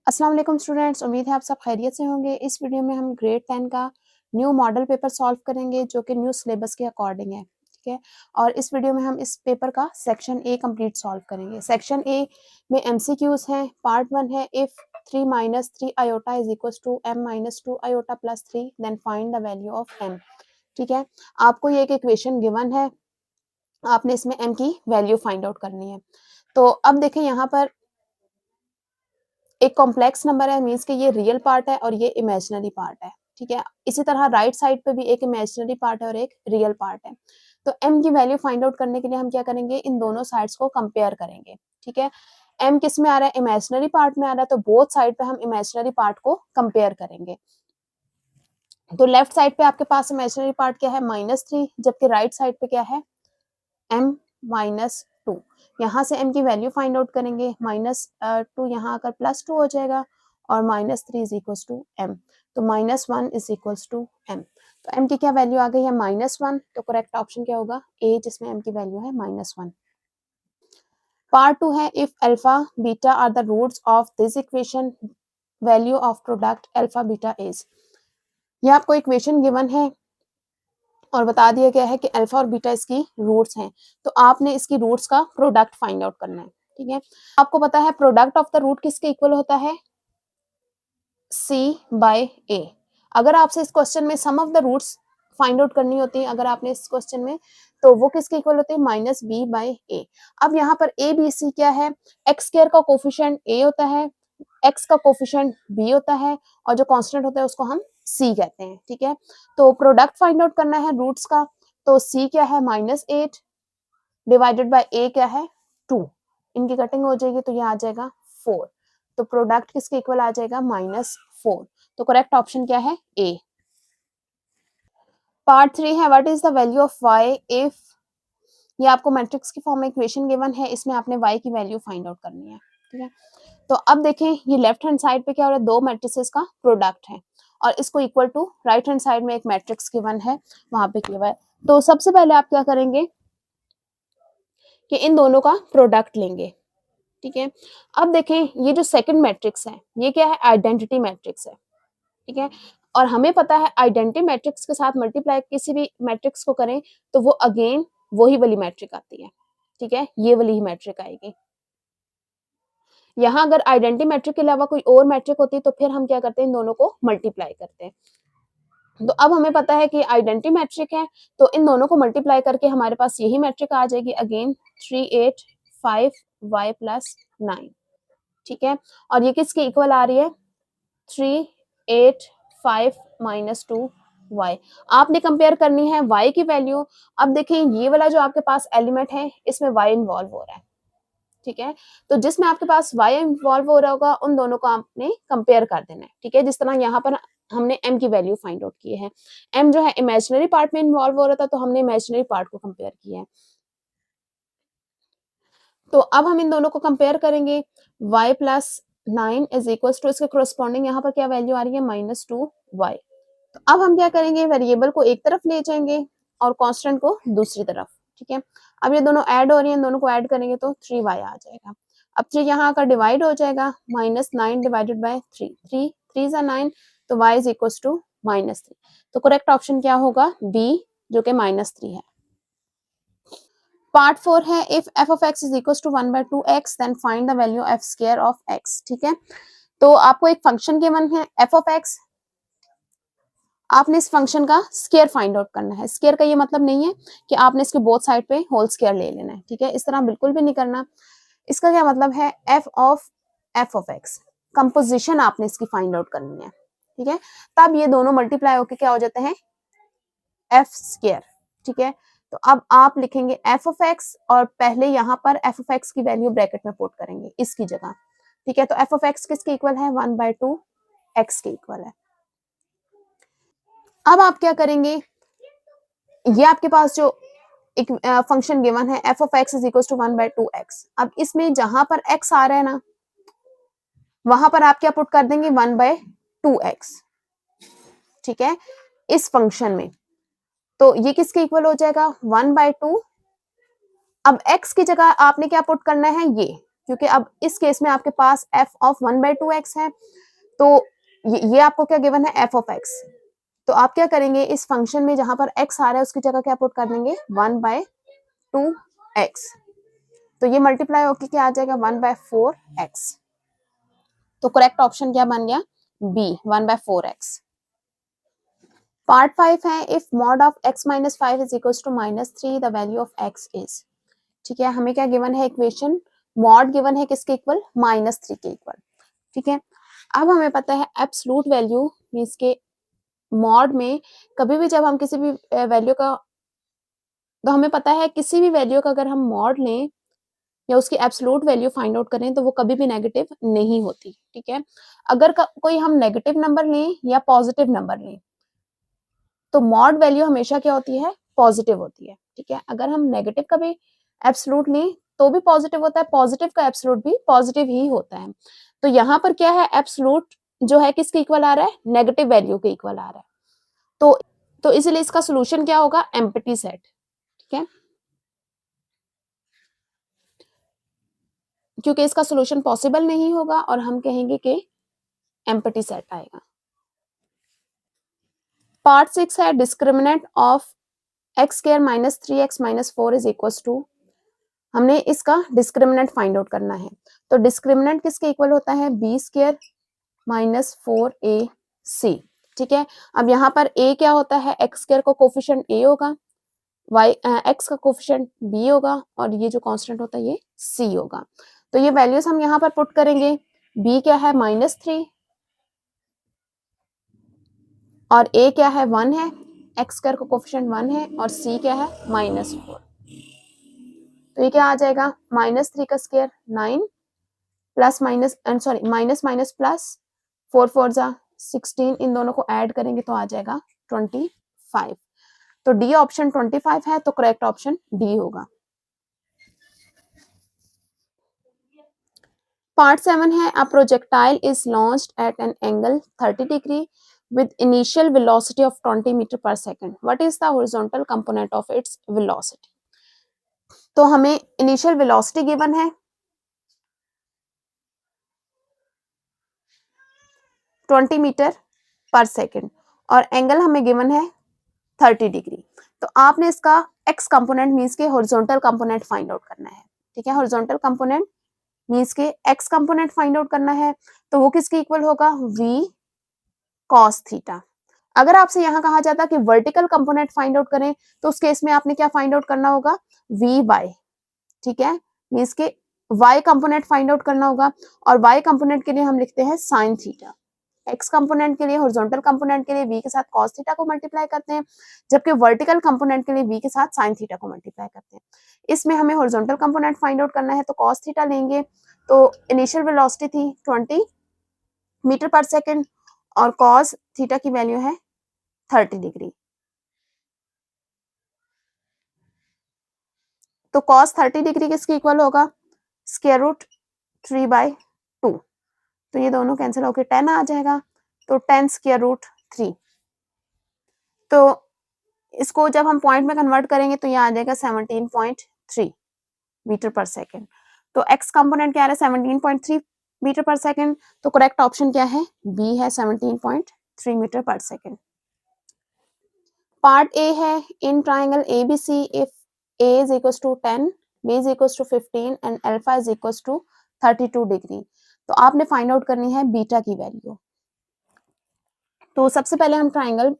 अस्सलाम वालेकुम स्टूडेंट्स, उम्मीद है आप सब खैरियत से होंगे। इस वीडियो में हम ग्रेड 10 का न्यू मॉडल पेपर सॉल्व करेंगे जो कि न्यू सिलेबस के अकॉर्डिंग है, ठीक है। और इस वीडियो में हम इस पेपर का सेक्शन ए कंप्लीट सॉल्व करेंगे। सेक्शन ए में एमसीक्यूज हैं। पार्ट 1 है if 3 minus 3 iota is equal to m minus 2 iota plus 3 then find the value of m, ठीक है। आपको ये एक इक्वेशन गिवन है, आपने इसमें m की वैल्यू फाइंड आउट करनी है। तो अब देखें यहाँ पर एक कॉम्प्लेक्स नंबर है, मींस कि ये रियल पार्ट है और ये इमेजिनरी पार्ट है, ठीक है। इसी तरह राइट साइड पे भी एक इमेजिनरी पार्ट है और एक रियल पार्ट है। तो m की वैल्यू फाइंड आउट करने के लिए हम क्या करेंगे, इन दोनों साइड्स को कंपेयर करेंगे, ठीक है। m किस में आ रहा है, इमेजिनरी पार्ट में आ रहा है, तो बोथ साइड पे हम इमेजिनरी पार्ट को कंपेयर करेंगे। तो लेफ्ट साइड पे आपके पास इमेजिनरी पार्ट क्या है, -3, जबकि राइट साइड पे क्या है, m माइनस 2। यहाँ से m की वैल्यू फाइंड आउट करेंगे, -2 यहाँ आकर +2 हो जाएगा और -3 इज इक्वल टू m। तो -1 इज इक्वल टू m। तो m की क्या वैल्यू आ गई है, -1। तो करेक्ट ऑप्शन क्या होगा, a, जिसमें m की वैल्यू है -1। पार्ट 2 है if alpha beta are the roots of this equation value of product alpha beta is. ये आपको इक्वेशन गिवन है और बता दिया गया है कि अल्फा और बीटा इसकी रूट्स हैं। तो आपने इसकी रूट्स का प्रोडक्ट फाइंड आउट करना है, ठीक है। आपको पता है प्रोडक्ट ऑफ द रूट किसके इक्वल होता है, c/a। अगर आपसे इस क्वेश्चन में sum of the roots find out करनी होती है, अगर आपने इस क्वेश्चन में, तो वो किसके इक्वल होते हैं, -b/a। अब यहाँ पर a b c क्या है, x स्क्वायर का कोफिशिएंट a होता है, x का कोफिशिएंट b होता है और जो कांस्टेंट होता है उसको हम c कहते हैं, ठीक है। तो प्रोडक्ट फाइंड आउट करना है रूट्स का, तो c क्या है, -8 डिवाइडेड बाय a क्या है, 2। इनकी कटिंग हो जाएगी तो ये आ जाएगा 4। तो प्रोडक्ट किसके इक्वल आ जाएगा, -4। तो करेक्ट ऑप्शन क्या है, a। पार्ट 3 है what is the value of y if, ये आपको मैट्रिक्स की फॉर्म में इक्वेशन गिवन है, इसमें आपने y की वैल्यू फाइंड आउट करनी है, ठीक है। तो अब देखें ये लेफ्ट हैंड साइड पे क्या हो रहा है, दो मैट्रिसेस का प्रोडक्ट है और इसको equal to right hand side में एक मैट्रिक्स गिवन है, वहां पे किया हुआ है। तो सबसे पहले आप क्या करेंगे कि इन दोनों का प्रोडक्ट लेंगे, ठीक है। अब देखें ये जो सेकंड मैट्रिक्स है ये क्या है, आइडेंटिटी मैट्रिक्स है, ठीक है। और हमें पता है आइडेंटिटी मैट्रिक्स के साथ मल्टीप्लाई किसी भी मैट्रिक्स को करें तो वो अगेन वही वाली मैट्रिक आती है, ठीक है, ये वाली ही मैट्रिक आएगी। यहाँ अगर आइडेंटिटी मैट्रिक के अलावा कोई और मैट्रिक होती तो फिर हम क्या करते हैं, इन दोनों को मल्टीप्लाई करते हैं। तो अब हमें पता है कि आइडेंटिटी मैट्रिक है, तो इन दोनों को मल्टीप्लाई करके हमारे पास यही मैट्रिक आ जाएगी अगेन, 3 8 5 y प्लस 9, ठीक है। और ये किसके इक्वल आ रही है, 3 8 5 माइनस 2 y। आपने कंपेयर करनी है y की वैल्यू। अब देखें ये वाला जो आपके पास एलिमेंट है इसमें y इन्वॉल्व हो रहा है, ठीक है। तो जिसमें आपके पास y इन्वॉल्व हो रहा होगा उन दोनों को आपने कंपेयर कर देना है, ठीक है। जिस तरह यहाँ पर हमने m की वैल्यू फाइंड आउट की है, m जो है इमेजिनरी पार्ट में इन्वॉल्व हो रहा था तो हमने इमेजिनरी पार्ट को कंपेयर किया है। तो अब हम इन दोनों को कंपेयर करेंगे, y plus 9 is equal to, इसके कोरस्पॉन्डिंग यहाँ पर क्या वैल्यू आ रही है, -2y। तो अब हम क्या करेंगे, वेरिएबल को एक तरफ ले जाएंगे और कांस्टेंट को दूसरी तरफ, ठीक है। अब ये दोनों ऐड हो रही हैं, दोनों को ऐड करेंगे तो 3y आ जाएगा। अब 3 यहाँ आकर डिवाइड हो जाएगा, -9 डिवाइडेड बाय 3, 3 3 जा 9, तो y इज इक्वल टू -3। तो करेक्ट ऑप्शन क्या होगा, b, जो कि -3 है। पार्ट 4 है if f of x is equals to 1/2x then find the value f square of x, ठीक है। तो आपको एक फंक्शन गिवन है f of x, आपने इस फंक्शन का स्क्वायर फाइंड आउट करना है। स्क्वायर का ये मतलब नहीं है कि आपने इसके बोथ साइड पे होल स्क्वायर ले लेना है, ठीक है, इस तरह बिल्कुल भी नहीं करना। इसका क्या मतलब है, f of x कंपोजिशन आपने इसकी फाइंड आउट करनी है, ठीक है। तब ये दोनों मल्टीप्लाई होकर क्या हो जाते हैं, f स्क्वायर, ठीक है। तो अब आप लिखेंगे f of x और पहले यहाँ पर f of x की वैल्यू ब्रैकेट में पुट करेंगे इसकी जगह, ठीक है। तो f of x किसके इक्वल है, 1/2 x के इक्वल है। अब आप क्या करेंगे, ये आपके पास जो एक फंक्शन गिवन है f of x is equal to 1/2x। अब इसमें जहां पर x आ रहा है ना, वहां पर आप क्या पुट कर देंगे, 1/2x, ठीक है, इस फंक्शन में। तो ये किसके इक्वल हो जाएगा, 1/2। अब x की जगह आपने क्या पुट करना है, ये क्योंकि अब इस केस में आपके पास f ऑफ 1/2x है, तो ये आपको क्या गिवन है, f ऑफ x। तो आप क्या करेंगे, इस फंक्शन में जहां पर x आ रहा है उसकी जगह क्या पुट कर देंगे, 1/2x। तो ये मल्टीप्लाई होकर क्या आ जाएगा, 1/4x। तो करेक्ट ऑप्शन क्या बन गया, बी, 1/4x। पार्ट 5 है, if mod of x minus 5 is equal to -3 the value of x is. ठीक है, हमें क्या गिवन है, इक्वेशन मॉड गिवन है किसके इक्वल, -3 के इक्वल। ठीक है, अब हमें पता है एब्सोल्यूट वैल्यू मींस के मॉड में कभी भी जब हम किसी भी वैल्यू का, तो हमें पता है किसी भी वैल्यू का अगर हम मॉड लें या उसकी एब्सोल्यूट वैल्यू फाइंड आउट करें तो वो कभी भी नेगेटिव नहीं होती। ठीक है, अगर कोई हम नेगेटिव नंबर लें या पॉजिटिव नंबर लें तो मॉड वैल्यू हमेशा क्या होती है, पॉजिटिव होती है। ठीक है, अगर हम नेगेटिव का भी एब्सोल्यूट लें तो भी पॉजिटिव होता है, पॉजिटिव का एब्सोल्यूट भी पॉजिटिव ही होता है। तो यहाँ पर क्या है, एब्सोल्यूट जो है किसके इक्वल आ रहा है, नेगेटिव वैल्यू के इक्वल आ रहा है। तो इसलिए इसका सोल्यूशन क्या होगा, एम्प्टी सेट। ठीक है, क्योंकि इसका सोल्यूशन पॉसिबल नहीं होगा और हम कहेंगे कि एम्प्टी सेट आएगा। पार्ट 6 है, discriminant of x square minus 3x minus 4 is equal to, हमने इसका डिस्क्रिमिनेंट फाइंड आउट करना है। तो डिस्क्रिमिनेंट किसके इक्वल होता है, बी स्क्वायर माइनस 4ac। ठीक है, अब यहाँ पर a क्या होता है, x स्क्वायर को कोफिशिएंट a होगा, y x का कोफिशिएंट b होगा और ये जो कांस्टेंट होता है ये c होगा। तो ये वैल्यूज हम यहाँ पर पुट करेंगे, b क्या है -3 और a क्या है 1 है, x स्क्वायर का कोफिशिएंट 1 है और c क्या है -4। तो ये क्या आ जाएगा, -3 का square 9 plus minus sorry minus minus plus 4 4 जा 16, इन दोनों को ऐड करेंगे तो आ जाएगा 25। तो डी ऑप्शन 25 है, तो करेक्ट ऑप्शन डी होगा। पार्ट 7 है, a projectile is launched at an angle 30 degree with initial velocity of 20 meter per second. What is the horizontal component of its velocity? तो हमें initial velocity given है 20 metre पर second और angle हमें given है 30 degree. तो आपने इसका x कंपोनेंट मींस के हॉरिजॉन्टल कंपोनेंट फाइंड आउट करना है। ठीक है, हॉरिजॉन्टल कंपोनेंट मींस के x कंपोनेंट फाइंड आउट करना है, तो वो किसके इक्वल होगा, v cos थीटा। अगर आपसे यहाँ कहा जाता कि वर्टिकल कंपोनेंट फाइंड आउट करें तो उस केस में आपने क्या फाइंड आउट करना होगा, v बाय। ठीक है, मींस के y कंपोनेंट फाइंड आउट करना होगा और y कंपोनेंट के लिए हम लिखते हैं साइन थीटा। x कंपोनेंट के लिए, हॉरिजॉन्टल कंपोनेंट के लिए v के साथ cos थीटा को मल्टीप्लाई करते हैं, जबकि वर्टिकल कंपोनेंट के लिए v के साथ sin थीटा को मल्टीप्लाई करते हैं। इसमें हमें हॉरिजॉन्टल कंपोनेंट फाइंड आउट करना है तो cos थीटा लेंगे। तो इनिशियल वेलोसिटी थी 20 मीटर पर सेकेंड और cos थीटा की वैल्यू है 30 डिग्री। तो cos 30 डिग्री किसके इक्वल होगा, स्क्वायर रूट 3/2। तो ये दोनों कैंसिल होकर 10 आ जाएगा, तो 10 स्क्वायर रूट 3। तो इसको जब हम पॉइंट में कन्वर्ट करेंगे तो ये आ जाएगा 17.3 मीटर पर सेकेंड। तो x कंपोनेंट क्या है, 17.3 मीटर पर सेकेंड। तो करेक्ट ऑप्शन क्या है, बी है, 17.3 मीटर पर सेकेंड। पार्ट ए है, in triangle ABC if a is equals to 10, b is equals to 15 and alpha is equals to 32 degree. तो आपने फाइंड आउट करनी है बीटा की वैल्यू। तो सबसे पहले हम ट्राइंगल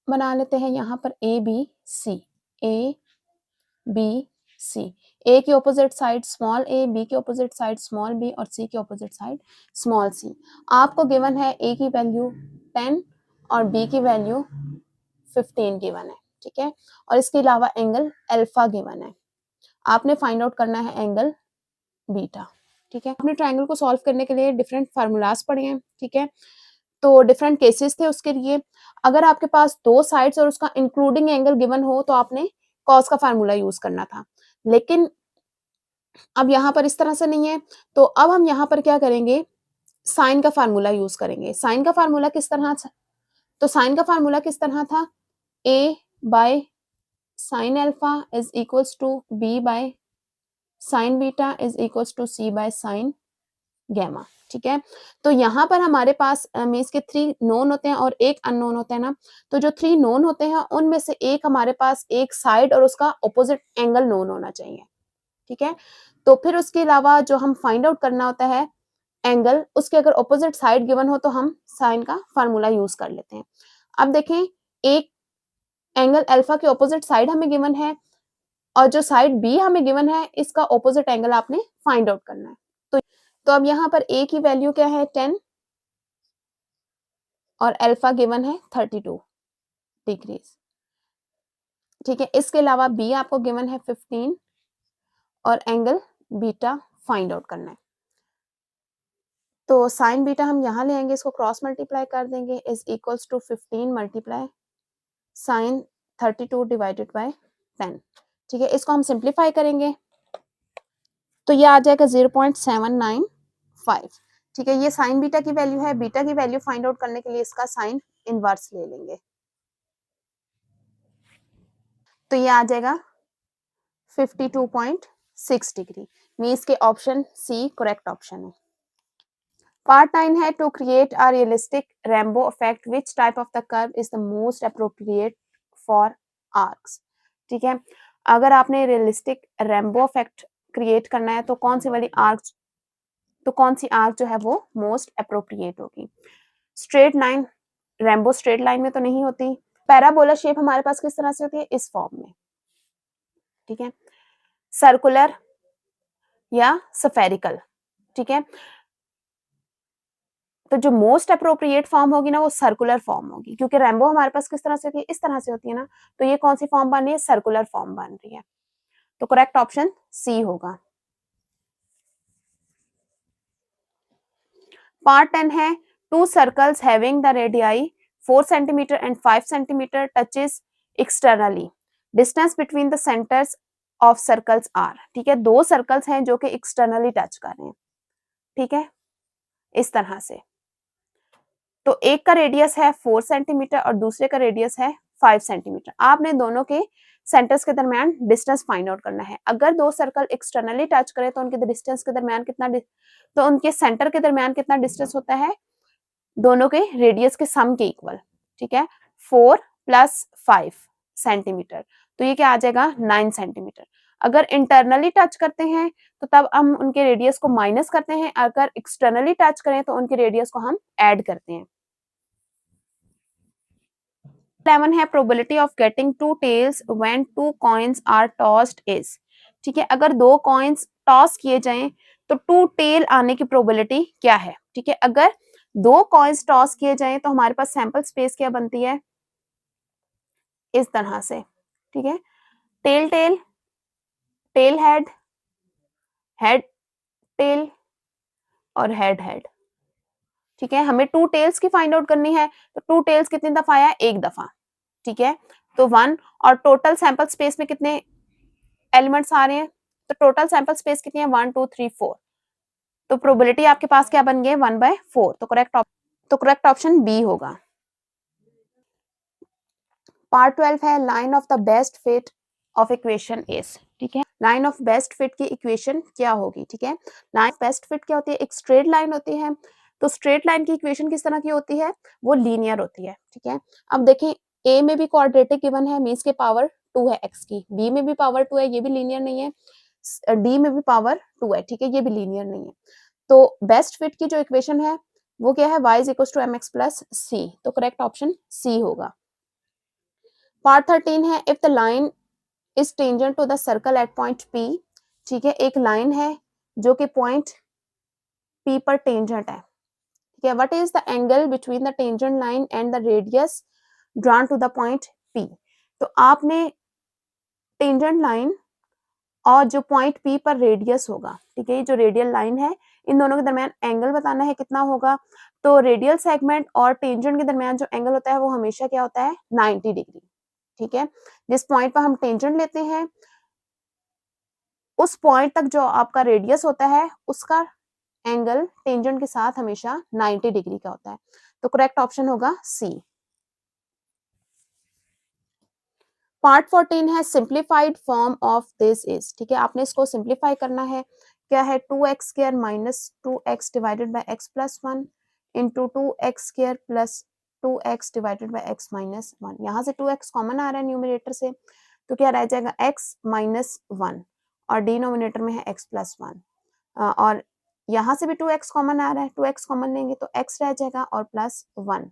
बना लेते हैं, यहाँ पर ABC, ABC, A की opposite side small a, B की ऑपोजिट साइड स्मॉल b और C की ऑपोजिट साइड स्मॉल c। आपको गिवन है A की वैल्यू 10 और B की वैल्यू 15 गिवन है। ठीक है, और इसके अलावा एंगल अल्फा गिवन है, आपने फाइंड आउट करना है एंगल बीटा। ठीक है, आपने ट्राइंगल को सॉल्व करने के लिए डिफरेंट फार्मूलाज पढ़े हैं। ठीक है, तो डिफरेंट केसेस थे उसके लिए। अगर आपके पास दो साइड्स और उसका इंक्लूडिंग एंगल गिवन हो तो आपने कॉस का फार्मूला यूज करना था, लेकिन अब यहाँ पर इस तरह से नहीं है। तो अब हम यहाँ पर क्या करेंगे, साइन का फार्मूला यूज करेंगे। साइन का फार्मूला किस तरह था, तो साइन का फार्मूला किस तरह था, a by sine alpha is equals to b by sine beta is equals to c by sine gamma, ठीक है। तो यहाँ पर हमारे पास मीन्स के 3 नोन होते हैं और एक अननोन होता है ना, तो जो 3 नोन होते हैं उनमें से एक हमारे पास एक साइड और उसका ऑपोजिट एंगल नोन होना चाहिए, ठीक है। तो फिर उसके अलावा जो हम फाइंड आउट करना होता है एंगल, उसके अगर ऑपोजिट साइड गिवन हो तो हम साइन का फार्मूला यूज कर लेते हैं। अब देखें, एक एंगल अल्फा के ऑपोजिट साइड हमें गिवन है और जो साइड बी हमें गिवन है, इसका ऑपोजिट एंगल आपने फाइंड आउट करना है। तो अब यहाँ पर ए की वैल्यू क्या है 10 और अल्फा गिवन है 32 डिग्रीज, ठीक है। इसके अलावा बी आपको गिवन है 15 और एंगल बीटा फाइंड आउट करना है। तो साइन बीटा हम यहाँ ले आएंगे, इसको क्रॉस मल्टीप्लाई कर देंगे, is equals to 15 multiply sine 32 divided by 10, ठीक है। इसको हम सिंप्लीफाई करेंगे तो ये आ जाएगा 0.795, ठीक है। ये साइन बीटा की वैल्यू है। बीटा की वैल्यू फाइंड आउट करने के लिए इसका साइन इनवर्स ले लेंगे, तो ये आ जाएगा 52.6 डिग्री। मीन्स के ऑप्शन सी करेक्ट ऑप्शन है। पार्ट 9 है to create a realistic rainbow effect which type of the curve is the most appropriate for arcs, ठीक है। अगर आपने रियलिस्टिक रेनबो इफेक्ट क्रिएट करना है तो कौन सी वाली आर्क, तो कौन सी आर्क जो है वो मोस्ट अप्रोप्रिएट होगी। Straight line, rainbow straight line में तो नहीं होती। पैराबोला शेप हमारे पास किस तरह से होती है, इस फॉर्म में, ठीक है। सर्कुलर या स्फेरिकल, ठीक है। तो जो मोस्ट अप्रोप्रिएट फॉर्म होगी ना वो सर्कुलर फॉर्म होगी, क्योंकि रेनबो हमारे पास किस तरह से होती है, इस तरह से होती है ना, तो ये कौन सी फॉर्म बन रही है, सर्कुलर फॉर्म बन रही है। तो करेक्ट ऑप्शन सी होगा। पार्ट 10 है two circles having the radii 4 centimetre and 5 centimetre touches externally, distance between the centres of circles are, ठीक है। दो सर्कल्स हैं जो कि एक्सटर्नली टच कर रहे हैं, ठीक है, इस तरह से। तो एक का रेडियस है 4 सेंटीमीटर और दूसरे का रेडियस है 5 सेंटीमीटर। आपने दोनों के सेंटर्स के दरमियान डिस्टेंस फाइंड आउट करना है। अगर दो सर्कल एक्सटर्नली टच करे तो उनके डिस्टेंस के दरमियान कितना, तो उनके सेंटर के दरमियान कितना डिस्टेंस होता है, दोनों के रेडियस के सम के इक्वल, ठीक है। 4 + 5 सेंटीमीटर, तो ये क्या आ जाएगा 9 सेंटीमीटर। अगर इंटरनली टच करते हैं तो तब हम उनके रेडियस को माइनस करते हैं, अगर एक्सटर्नली टच करें तो उनके रेडियस को हम ऐड करते हैं। 11 है probability of getting 2 tails when 2 coins are tossed is, ठीक है। अगर 2 कॉइन्स टॉस किए जाएं तो 2 टेल आने की प्रोबेबिलिटी क्या है, ठीक है। अगर 2 कॉइन्स टॉस किए जाएं तो हमारे पास सैंपल स्पेस क्या बनती है, इस तरह से, ठीक है। Tail tail, tail head, head tail और हेड हेड, ठीक है। हमें 2 टेल्स की फाइंड आउट करनी है, तो 2 टेल्स कितनी दफा आया, एक दफा, ठीक है। तो 1, और टोटल सैंपल स्पेस में कितने एलिमेंट्स आ रहे हैं, तो टोटल सैंपल स्पेस कितनी है 1 2 3 4, तो प्रोबेबिलिटी आपके पास क्या बन गई 1/4, तो करेक्ट ऑप्शन बी होगा। पार्ट 12 है line of the best fit of equation is, ठीक है। लाइन ऑफ बेस्ट फिट की इक्वेशन क्या होगी, ठीक है। लाइन ऑफ बेस्ट फिट क्या होती है, एक स्ट्रेट लाइन होती है। तो स्ट्रेट लाइन की इक्वेशन किस तरह की होती है, वो लीनियर होती है, ठीक है। अब देखें, ए में भी क्वाड्रेटिक गिवन है, मींस के पावर 2 है एक्स की, बी में भी पावर 2 है, ये भी लीनियर नहीं है, डी में भी पावर 2 है, ठीक है, ये भी लीनियर नहीं है। तो बेस्ट फिट की जो इक्वेशन है वो क्या है, y = mx + c, तो करेक्ट ऑप्शन सी होगा। पार्ट 13 है if the line is tangent to the circle at point P, ठीक है। एक लाइन है जो कि पॉइंट P पर टेंजेंट है, ठीक है। What is the angle between the tangent line and the radius drawn to the point P, तो आपने टेंजेंट लाइन और जो पॉइंट P पर रेडियस होगा, ठीक है, जो रेडियल लाइन है, इन दोनों के दरमियान एंगल बताना है कितना होगा। तो रेडियल सेगमेंट और टेंजेंट के दरमियान जो एंगल होता है वो हमेशा क्या होता है 90 डिग्री, ठीक है। जिस पॉइंट पर हम टेंजेंट लेते हैं उस पॉइंट तक जो आपका रेडियस होता है उसका एंगल टेंजेंट के साथ हमेशा 90 डिग्री का होता है, तो करेक्ट ऑप्शन होगा सी। पार्ट 14 है simplified form of this is, ठीक है, आपने इसको सिंप्लीफाई करना है। क्या है, 2x square minus 2x divided by x plus 1 into 2x square plus 2x divided by x minus 1। यहाँ से 2x कॉमन आ रहा है न्यूमरेटर से, तो क्या रह जाएगा x माइनस 1 और डिनोमिनेटर में है x प्लस 1। और यहाँ से भी 2x कॉमन आ रहा है, 2x कॉमन लेंगे तो x रह जाएगा और प्लस 1,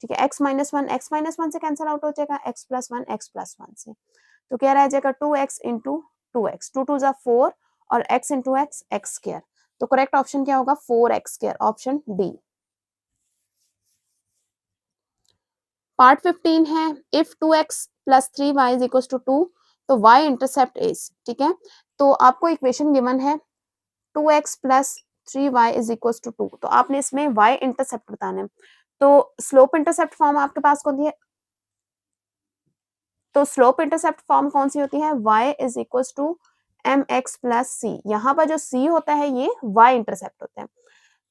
ठीक है। x माइनस वन से कैंसिल आउट हो जाएगा, x प्लस वन से, तो क्या रह जाएगा 2x इंटू 2x, 2 जा 4 और x into x x square, तो करेक्ट ऑप्शन क्या होगा 4x square, option D. Part 15 है if 2x plus 3y is equal to 2 तो y इंटरसेप्ट इज, ठीक है। तो आपको इक्वेशन गिवन है 2x plus 3y is equal to 2, तो आपने इसमें y इंटरसेप्ट बताना है। तो स्लोप इंटरसेप्ट फॉर्म आपके पास कौन सी है, तो स्लोप इंटरसेप्ट फॉर्म कौन सी होती है, y is equal to mx plus c। यहाँ पर जो c होता है ये y इंटरसेप्ट होता है।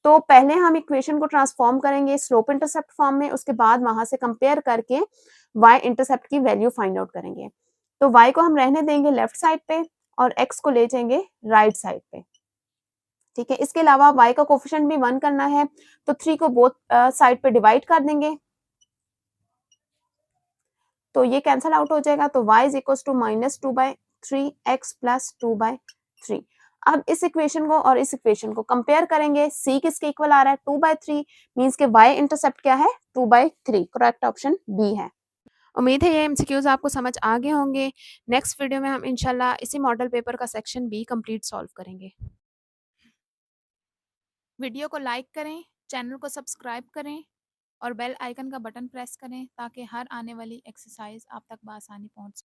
तो पहले हम इक्वेशन को ट्रांसफॉर्म करेंगे स्लोप इंटरसेप्ट फॉर्म में, उसके बाद वहां से कंपेयर करके y इंटरसेप्ट की वैल्यू फाइंड आउट करेंगे। तो y को हम रहने देंगे लेफ्ट साइड पे और x को ले जाएंगे राइट साइड पे, ठीक है। इसके अलावा y का कोफिशिएंट भी 1 करना है, तो 3 को बोथ साइड पे डिवाइड कर देंगे, तो ये कैंसल आउट हो जाएगा। तो y is equal to minus 2/3 x plus 2/3। अब इस इक्वेशन को और इस इक्वेशन को कंपेयर करेंगे, c किसके इक्वल आ रहा है 2/3, मींस के y इंटरसेप्ट क्या है 2/3, करेक्ट ऑप्शन बी है। उम्मीद है ये एमसीक्यूज आपको समझ आ गए होंगे। नेक्स्ट वीडियो में हम इंशाल्लाह इसी मॉडल पेपर का सेक्शन बी कंप्लीट सॉल्व करेंगे। वीडियो को लाइक करें, चैनल को सब्सक्राइब करें और बेल आइकन का बटन प्रेस करें ताकि हर आने वाली एक्सरसाइज आप तक बआसानी पहुंच सके।